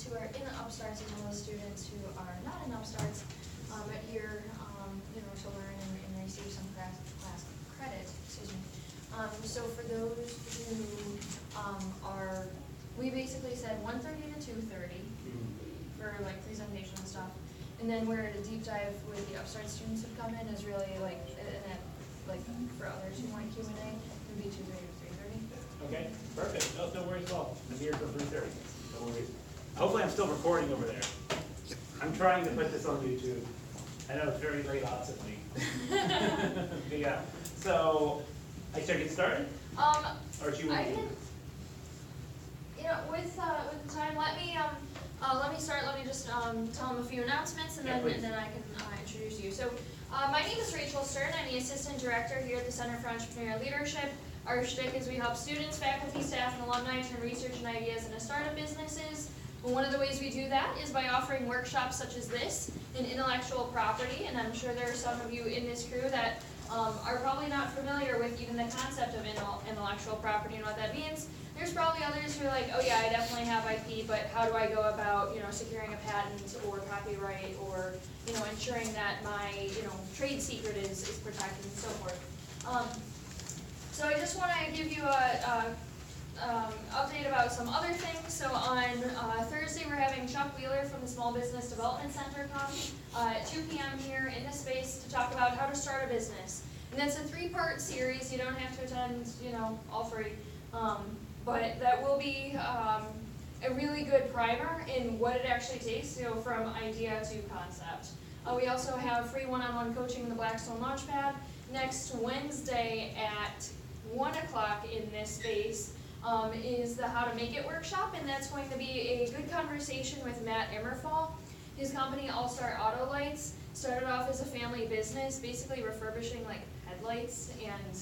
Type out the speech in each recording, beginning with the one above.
who are in UpStarts as well as students who are not in UpStarts here, to learn and receive some class credit. Excuse me. So for those who we basically said 1:30 to 2:30 for like presentation and stuff, and then where the deep dive with the UpStarts students have come in is really like, and then like for others who want Q&A, it would be 2:30 to 3:30. Okay, perfect. No worries at all. I'm here till 3:30. No worries. Hopefully I'm still recording over there. I'm trying to put this on YouTube. I know it's very late odds of me. But yeah. So I should get started? Or do you want to? With the time, let me start. Let me just tell them a few announcements, and then I can introduce you. So, my name is Rachel Stern. I'm the Assistant Director here at the Center for Entrepreneurial Leadership. Our shtick is we help students, faculty, staff, and alumni turn research and ideas into startup businesses. And one of the ways we do that is by offering workshops such as this in intellectual property. And I'm sure there are some of you in this crew that are probably not familiar with even the concept of intellectual property and what that means. There's probably others who are like, oh yeah, I definitely have IP, but how do I go about, securing a patent or copyright or, ensuring that my, trade secret is protected and so forth. So I just want to give you a update about some other things. So on Thursday, we're having Chuck Wheeler from the Small Business Development Center come at 2 p.m. here in this space to talk about how to start a business. And that's a 3-part series. You don't have to attend, all 3. But that will be a really good primer in what it actually takes to go from idea to concept. We also have free one-on-one coaching in the Blackstone Launchpad next Wednesday at 1 o'clock in this space. Is the How to Make It workshop, and that's going to be a good conversation with Matt Immerfall. His company, All-Star Auto Lights, started off as a family business, basically refurbishing like headlights and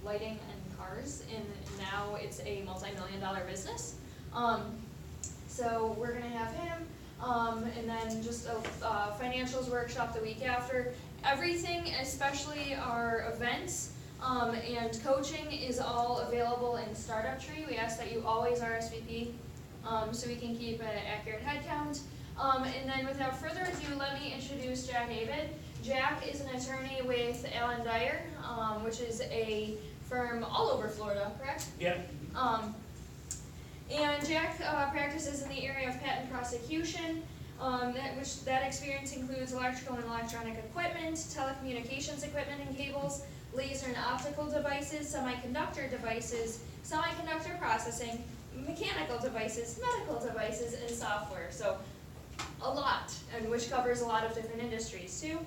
lighting and cars, and now it's a multi-million-dollar business. So we're going to have him, and then just a financials workshop the week after. Everything, especially our events, and coaching is all available in Startup Tree. We ask that you always RSVP so we can keep an accurate head count. And then without further ado, let me introduce Jack David. Jack is an attorney with Allen Dyer, which is a firm all over Florida, correct? Yep. And Jack practices in the area of patent prosecution. That experience includes electrical and electronic equipment, telecommunications equipment and cables, laser and optical devices, semiconductor devices, semiconductor processing, mechanical devices, medical devices, and software. So a lot, and which covers a lot of different industries too.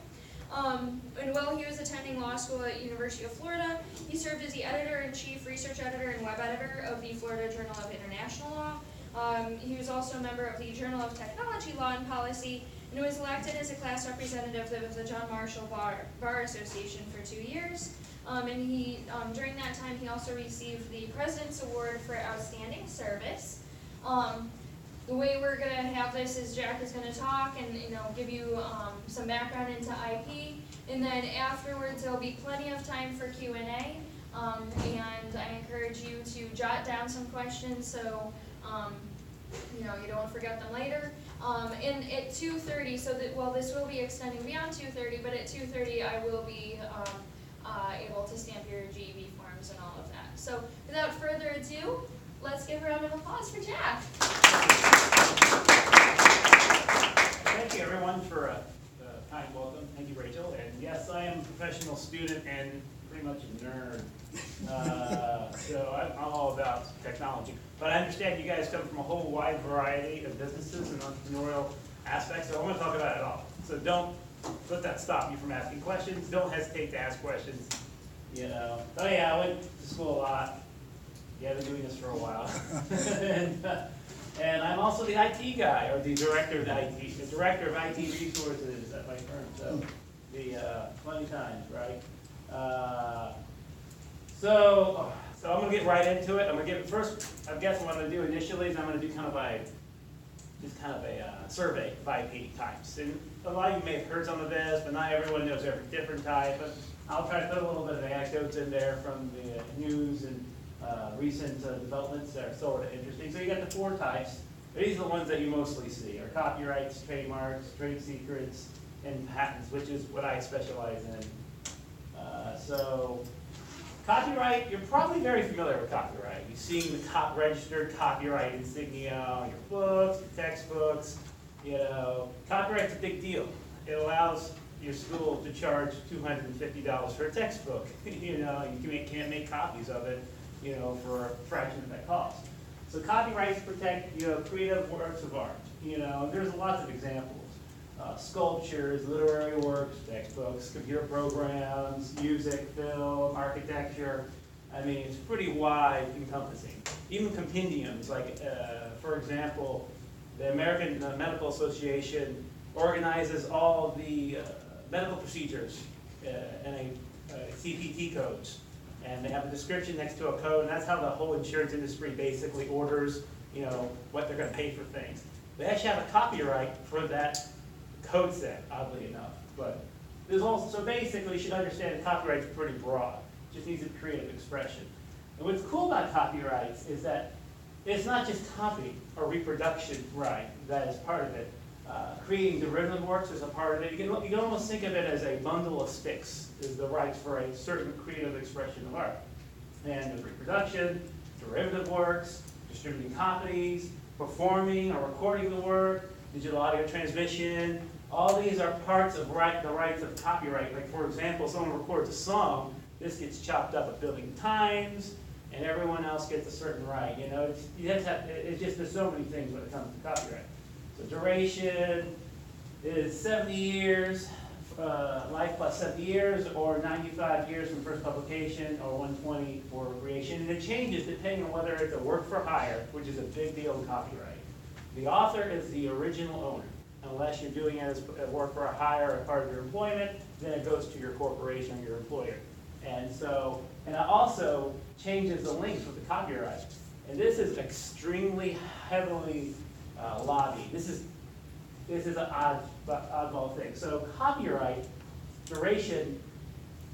And while he was attending law school at University of Florida, he served as the editor-in-chief, research editor, and web editor of the Florida Journal of International Law. He was also a member of the Journal of Technology Law and Policy, and was elected as a class representative of the John Marshall Bar Association for 2 years. And he, during that time, he also received the President's Award for Outstanding Service. The way we're going to have this is Jack is going to talk and give you some background into IP, and then afterwards there'll be plenty of time for Q&A. And I encourage you to jot down some questions so you don't forget them later. And at 2:30, so that this will be extending beyond 2:30, but at 2:30 I will be able to stamp your GEB forms and all of that. So without further ado, let's give a round of applause for Jack. Thank you, everyone, for the kind welcome. Thank you, Rachel. And yes, I am a professional student and pretty much a nerd. So I'm all about technology. But I understand you guys come from a whole wide variety of businesses and entrepreneurial aspects, so I want to talk about it all. So don't let that stop you from asking questions. Don't hesitate to ask questions. Oh yeah, I went to school a lot. Yeah, I've been doing this for a while. and I'm also the IT guy, or the director of IT resources at my firm. So plenty times, right? So I'm going to get right into it. I'm going to give first. I guess what I'm going to do initially is I'm going to do kind of a survey of IP types. And a lot of you may have heard some of this, but not everyone knows every different type. But I'll try to put a little bit of anecdotes in there from the news and recent developments that are sort of interesting. So you got the 4 types. These are the ones that you mostly see, are copyrights, trademarks, trade secrets, and patents, which is what I specialize in. So copyright, you're probably very familiar with copyright. You've seen the top registered copyright insignia on your books, your textbooks. Copyright's a big deal. It allows your school to charge $250 for a textbook. You can't make copies of it, for a fraction of that cost. So copyrights protect, creative works of art. There's lots of examples. Sculptures, literary works, textbooks, computer programs, music, film, architecture. I mean, it's pretty wide encompassing. Even compendiums, like, for example, the American Medical Association organizes all the medical procedures in CPT codes. And they have a description next to a code, and that's how the whole insurance industry basically orders, what they're going to pay for things. They actually have a copyright for that code set, oddly enough. But there's also, so basically, you should understand copyright's pretty broad. It just needs a creative expression. And what's cool about copyrights is that it's not just copy or reproduction right that is part of it. Creating derivative works is a part of it. You can almost think of it as a bundle of sticks, is the rights for a certain creative expression of art. And there's reproduction, derivative works, distributing copies, performing or recording the work, digital audio transmission. All these are parts of the rights of copyright. Like, for example, someone records a song, this gets chopped up a billion times, and everyone else gets a certain right. It's just, there's so many things when it comes to copyright. So duration is 70 years, life plus 70 years, or 95 years from first publication, or 120 for creation. And it changes depending on whether it's a work for hire, which is a big deal in copyright. The author is the original owner. Unless you're doing it as a work for a hire or part of your employment, then it goes to your corporation or your employer. And it also changes the links with the copyright. And this is extremely heavily lobbied. This is an oddball thing. So copyright duration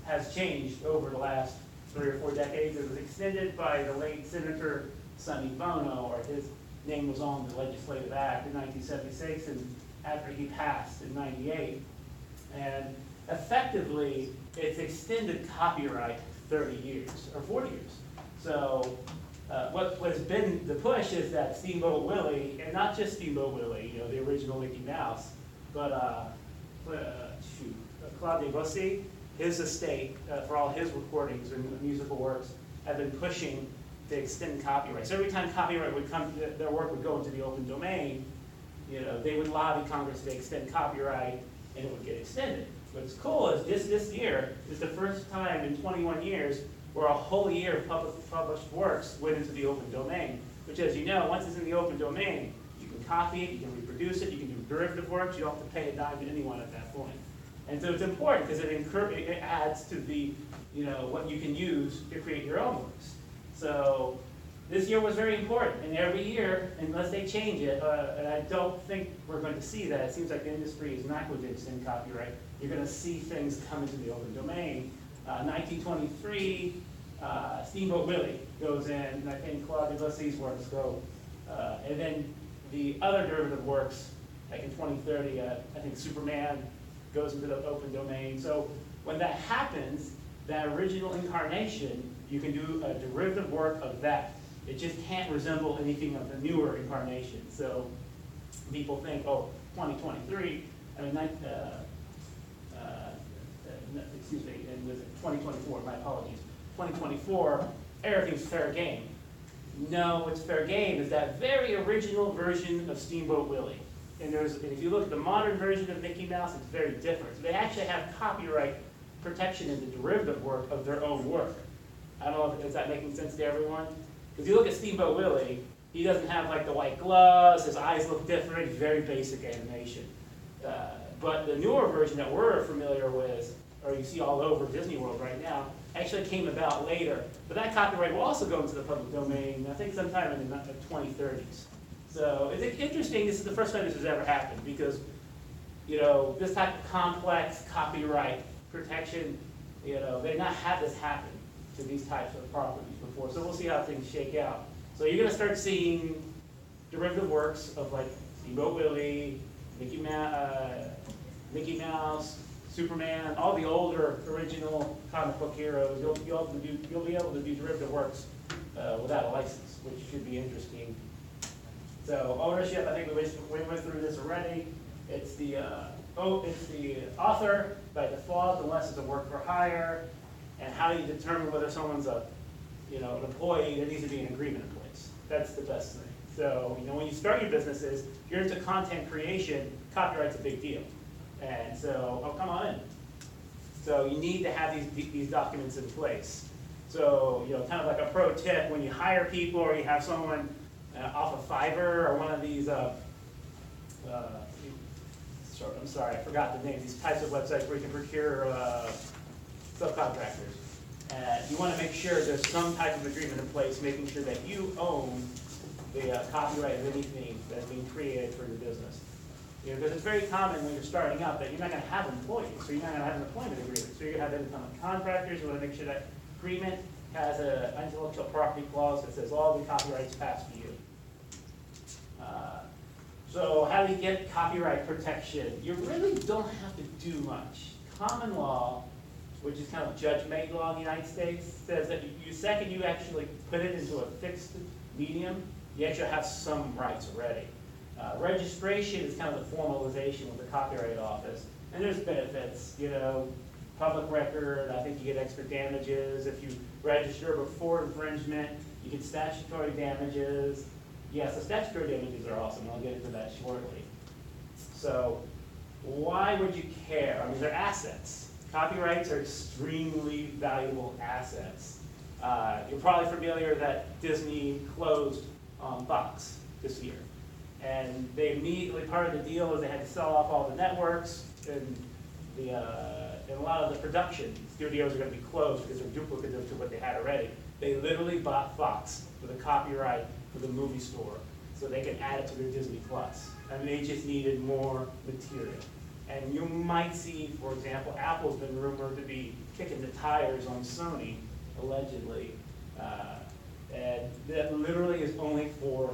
has changed over the last 3 or 4 decades. It was extended by the late Senator Sonny Bono, or his name was on the Legislative Act in 1976, and after he passed in 98. And effectively, it's extended copyright 30 years, or 40 years. So what's been the push is that Steamboat Willie, and not just Steamboat Willie, the original Mickey Mouse, but Claude Debussy, his estate, for all his recordings and musical works, have been pushing to extend copyright. So every time copyright would come, their work would go into the open domain, they would lobby Congress to extend copyright, and it would get extended. What's cool is this year is the first time in 21 years where a whole year of published works went into the open domain, which, as you know, once it's in the open domain, you can copy it, you can reproduce it, you can do derivative works, you don't have to pay a dime to anyone at that point. And so it's important because it adds to the, what you can use to create your own works. So this year was very important, and every year, unless they change it, and I don't think we're going to see that, it seems like the industry is not going to extend copyright. You're going to see things come into the open domain. 1923, Steamboat Willie goes in, and I think Claude Debussy's works go. And then the other derivative works, like in 2030, I think Superman goes into the open domain. So when that happens, that original incarnation, you can do a derivative work of that. It just can't resemble anything of the newer incarnation. So people think, 2023, excuse me, and was it 2024, my apologies. 2024, everything's fair game. No, what's fair game is that very original version of Steamboat Willie. And if you look at the modern version of Mickey Mouse, it's very different. So they actually have copyright protection in the derivative work of their own work. I don't know if is that making sense to everyone? Because you look at Steamboat Willie, he doesn't have like the white gloves, his eyes look different, very basic animation. But the newer version that we're familiar with, or you see all over Disney World right now, actually came about later. But that copyright will also go into the public domain, I think sometime in the 2030s. So it's interesting, this is the first time this has ever happened, because this type of complex copyright protection, they've not had this happen to these types of properties before. So we'll see how things shake out. So you're going to start seeing derivative works of like Steamboat Willie, Mickey Mouse, Superman, all the older original comic book heroes. You'll be able to do derivative works without a license, which should be interesting. So ownership, I think we went through this already. It's the author by default, unless it's a work for hire. And how do you determine whether someone's an employee? There needs to be an agreement in place. That's the best thing. So when you start your businesses, if you're into content creation, copyright's a big deal. And so, come on in. So you need to have these documents in place. So kind of like a pro tip, when you hire people or you have someone off of Fiverr or one of these, I'm sorry, I forgot the name, these types of websites where you can procure subcontractors. You want to make sure there's some type of agreement in place, making sure that you own the copyright of anything that's being created for your business. Because it's very common when you're starting out that you're not going to have employees, so you're not going to have an employment agreement. So you're going to have independent contractors. You want to make sure that agreement has an intellectual property clause that says all the copyrights pass to you. So how do you get copyright protection? You really don't have to do much. Common law, which is kind of judge-made law in the United States, says that second you actually put it into a fixed medium, you actually have some rights already. Registration is kind of the formalization with the Copyright Office, and there's benefits, public record, I think you get extra damages. If you register before infringement, you get statutory damages. Yes, the statutory damages are awesome, I'll get into that shortly. So, why would you care? I mean, they're assets. Copyrights are extremely valuable assets. You're probably familiar that Disney closed Fox this year. And they immediately, part of the deal is they had to sell off all the networks, and a lot of the production studios are going to be closed because they're duplicative to what they had already. They literally bought Fox for the copyright for the movie store so they can add it to their Disney Plus. And they just needed more material. And you might see, for example, Apple's been rumored to be kicking the tires on Sony, allegedly. And that literally is only for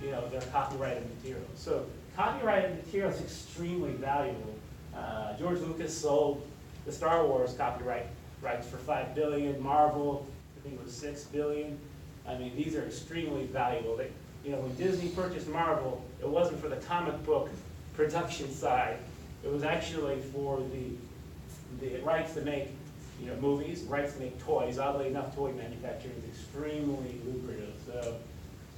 their copyrighted material. So copyrighted material is extremely valuable. George Lucas sold the Star Wars copyright rights for $5 billion. Marvel, I think it was $6 billion. I mean, these are extremely valuable. When Disney purchased Marvel, it wasn't for the comic book production side. It was actually for the rights to make movies, rights to make toys. Oddly enough, toy manufacturing is extremely lucrative. So.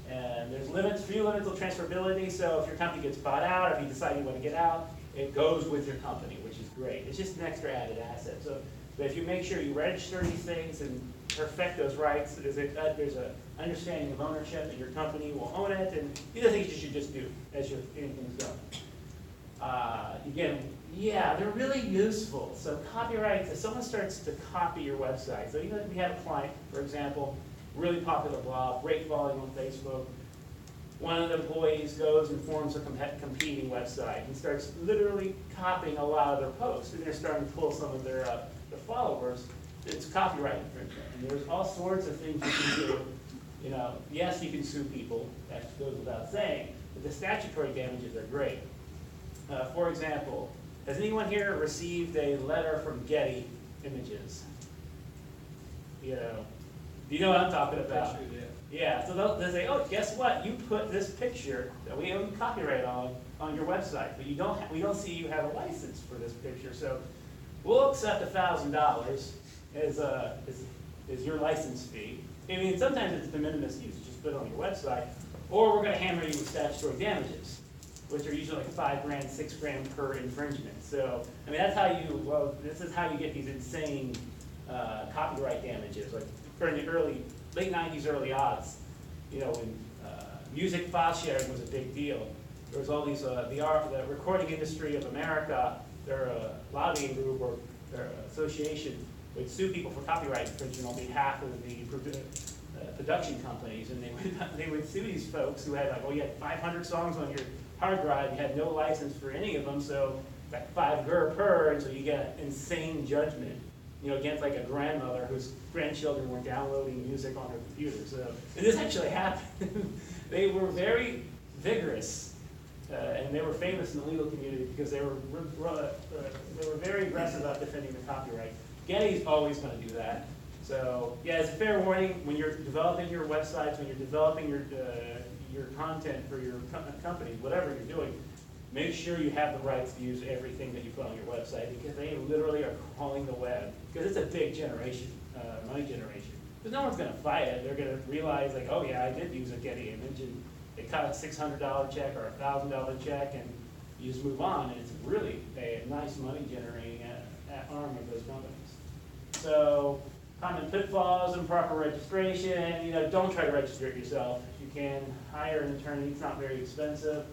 And there's few limits of transferability, so if your company gets bought out, if you decide you want to get out, it goes with your company, which is great. It's just an extra added asset. So, but if you make sure you register these things and perfect those rights, there's an understanding of ownership that your company will own it, and these are things you should just do as you're getting things going. Again, yeah, they're really useful. So copyrights, if someone starts to copy your website, so even if we have a client, for example, really popular blog, great volume on Facebook. One of the employees goes and forms a competing website and starts literally copying a lot of their posts, and they're starting to pull some of their followers. It's copyright infringement, and there's all sorts of things you can do. Yes, you can sue people. That goes without saying, but the statutory damages are great. For example, has anyone here received a letter from Getty Images? Do you know what I'm talking about? Yeah, so they'll say, oh, guess what? You put this picture that we own copyright on your website, but we don't see you have a license for this picture, so we'll accept $1,000 as your license fee. I mean, sometimes it's de minimis use, just put it on your website, or we're going to hammer you with statutory damages, which are usually like $5 grand, $6 grand per infringement. So, I mean, this is how you get these insane copyright damages. Like, during the late 90s, early aughts, when music file sharing was a big deal, there was all these, the Recording Industry of America, their lobbying group or their association would sue people for copyright infringement on behalf of the production companies, and they would sue these folks who had you had 500 songs on your hard drive, you had no license for any of them, so like $5 grand per, and so you get an insane judgment. Against like a grandmother whose grandchildren were downloading music on her computer. So, and this actually happened. They were very vigorous, and they were famous in the legal community because they were very aggressive about defending the copyright. Getty's always going to do that. So yeah, it's a fair warning when you're developing your websites, when you're developing your content for your company, whatever you're doing. Make sure you have the rights to use everything that you put on your website because they literally are crawling the web. Because it's a big generation, money generation. Because no one's going to fight it. They're going to realize, like, oh yeah, I did use a Getty image, and they cut a $600 check or a $1,000 check, and you just move on. And it's really a nice money generating arm of those companies. So, common pitfalls, improper registration. Don't try to register it yourself. If you can, hire an attorney. It's not very expensive.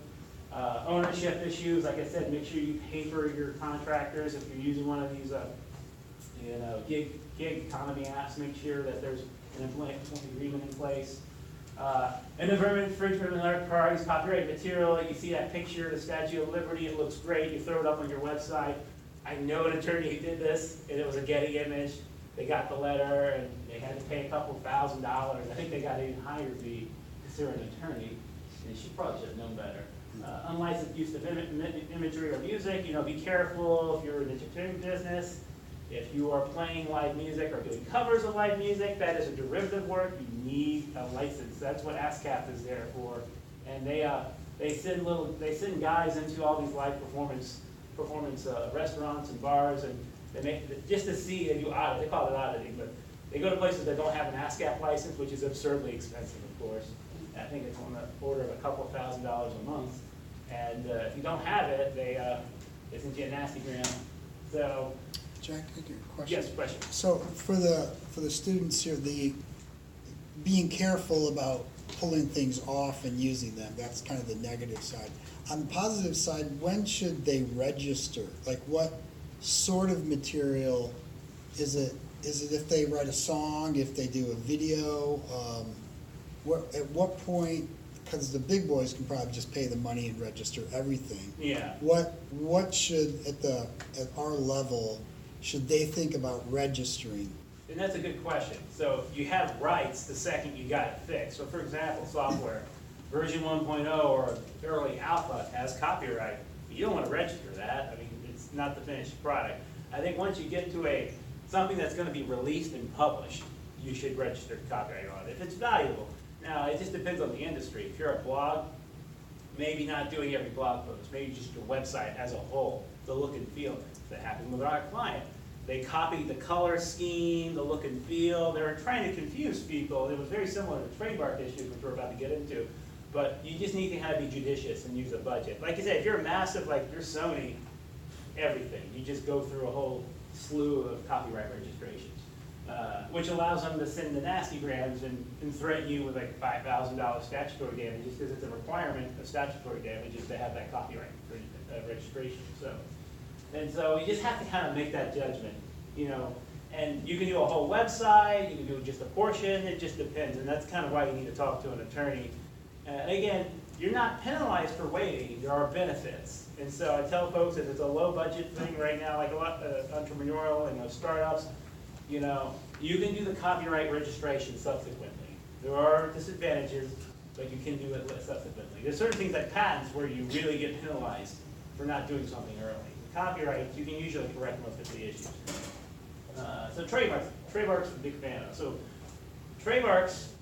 Ownership issues, like I said, make sure you pay for your contractors. If you're using one of these, gig economy apps, make sure that there's an agreement in place. An infringement of another party's copyright material. You see that picture, the Statue of Liberty. It looks great. You throw it up on your website. I know an attorney who did this, and it was a Getty image. They got the letter, and they had to pay a couple $1,000s. I think they got an even higher fee because they're an attorney, and she probably should have known better. Unlicensed use of imagery or music, be careful if you're in the entertainment business. If you are playing live music or doing covers of live music, that is a derivative work. You need a license. That's what ASCAP is there for. And they send guys into all these live performance restaurants and bars, and they make just to see. They do audit. They call it auditing, but they go to places that don't have an ASCAP license, which is absurdly expensive, of course. I think it's on the order of a couple $1,000s a month. And if you don't have it, they send you a nasty gram. So, Jack, I have a question. Yes, question. So for the students here, being careful about pulling things off and using them, that's kind of the negative side. On the positive side, when should they register? Like what sort of material is it? Is it if they write a song, if they do a video? At what point, because the big boys can probably just pay the money and register everything. Yeah. What should, at our level, should they think about registering? And that's a good question. So you have rights the second you got it fixed. So for example, software, version 1.0 or early alpha has copyright. You don't want to register that. I mean, it's not the finished product. I think once you get to something that's going to be released and published, you should register copyright on it if it's valuable. Now, it just depends on the industry. If you're a blog, maybe not doing every blog post, maybe just your website as a whole, the look and feel. That happened with our client. They copied the color scheme, the look and feel. They were trying to confuse people. It was very similar to trademark issues, which we're about to get into. But you just need to kind of be judicious and use a budget. Like I said, if you're massive, like you're Sony, everything. You just go through a whole slew of copyright registrations. Which allows them to send the nasty grams and threaten you with like $5,000 statutory damages because it's a requirement of statutory damages to have that copyright registration. And so you just have to kind of make that judgment, and you can do a whole website, you can do just a portion, it just depends, and that's kind of why you need to talk to an attorney. Again, you're not penalized for waiting, there are benefits. And so I tell folks if it's a low budget thing right now, like a lot of entrepreneurial and startups, you can do the copyright registration subsequently. There are disadvantages, but you can do it subsequently. There's certain things like patents where you really get penalized for not doing something early. The copyright, you can usually correct most of the issues. So trademarks I'm a big fan of. So trademarks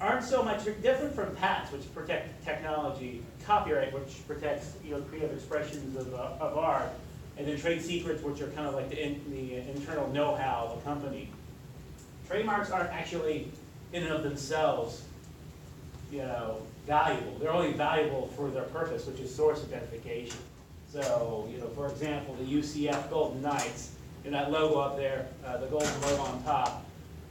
aren't so much different from patents, which protect technology, copyright, which protects creative expressions of art, and then trade secrets, which are kind of like the internal know-how of a company. Trademarks aren't actually, in and of themselves, valuable. They're only valuable for their purpose, which is source identification. So, for example, the UCF Golden Knights, and that logo up there, the golden logo on top,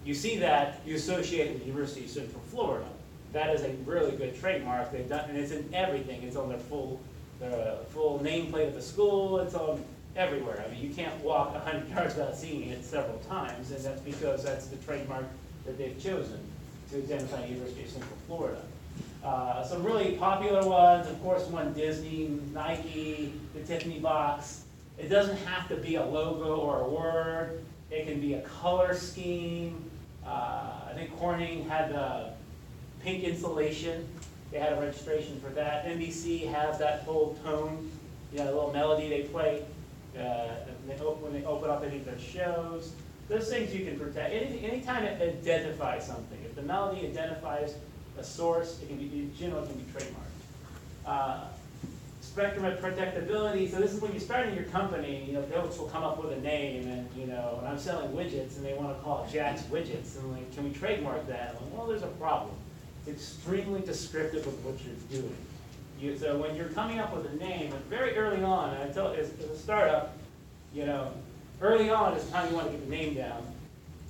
you see that, you associate it with the University of Central Florida. That is a really good trademark. They've done, and it's in everything. It's on their full nameplate of the school. It's on everywhere. I mean, you can't walk 100 yards without seeing it several times, and that's because that's the trademark that they've chosen to identify the University of Central Florida. Some really popular ones, of course, Disney, Nike, the Tiffany box. It doesn't have to be a logo or a word. It can be a color scheme. I think Corning had the pink insulation. they had a registration for that. NBC has that whole tone, you know, the little melody they play when they open up any of their shows. Those things you can protect. Anytime it identifies something, if the melody identifies a source, it can be, generally can be trademarked. Spectrum of protectability, so this is when you're starting your company, you know, folks will come up with a name, and you know, and I'm selling widgets, and they want to call it Jack's Widgets, and like, can we trademark that? I'm like, well, there's a problem. It's extremely descriptive of what you're doing. So when you're coming up with a name, and very early on, and I tell as a startup, you know, early on is the time you want to get the name down,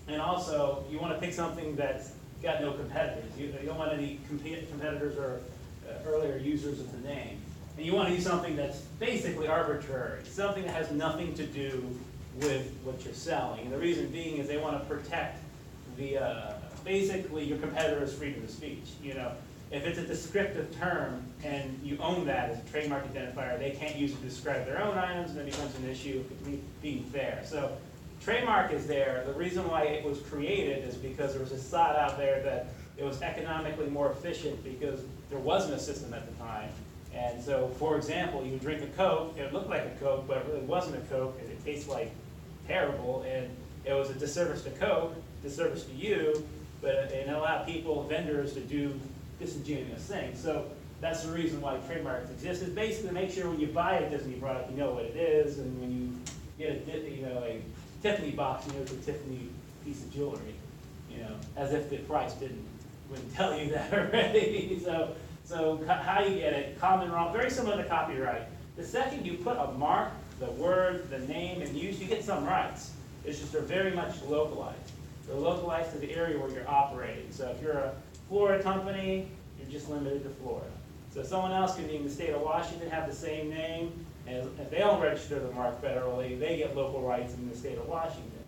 and also you want to pick something that's got no competitors. You don't want any competitors or earlier users of the name. And you want to do something that's basically arbitrary, something that has nothing to do with what you're selling. And the reason being is they want to protect the, basically your competitor's freedom of speech. You know, if it's a descriptive term and you own that as a trademark identifier, they can't use it to describe their own items, and it becomes an issue of being fair. So trademark is there. The reason why it was created is because there was a thought out there that it was economically more efficient because there wasn't a system at the time. And so, for example, you would drink a Coke, it looked like a Coke, but it really wasn't a Coke, and it tastes like terrible, and it was a disservice to Coke, disservice to you, but it allowed people, vendors, to do disingenuous things. So that's the reason why trademarks exist, is basically to make sure when you buy a Disney product, you know what it is, and when you get a Tiffany box, you know it's a Tiffany piece of jewelry, you know, as if the price wouldn't tell you that already. So how you get it, common wrong, very similar to copyright. The second you put a mark, the word, the name, and use, you get some rights. It's just they're very much localized. They're localized to the area where you're operating. So if you're a Florida company, you're just limited to Florida. So someone else can be in the state of Washington, have the same name, and if they don't register the mark federally, they get local rights in the state of Washington.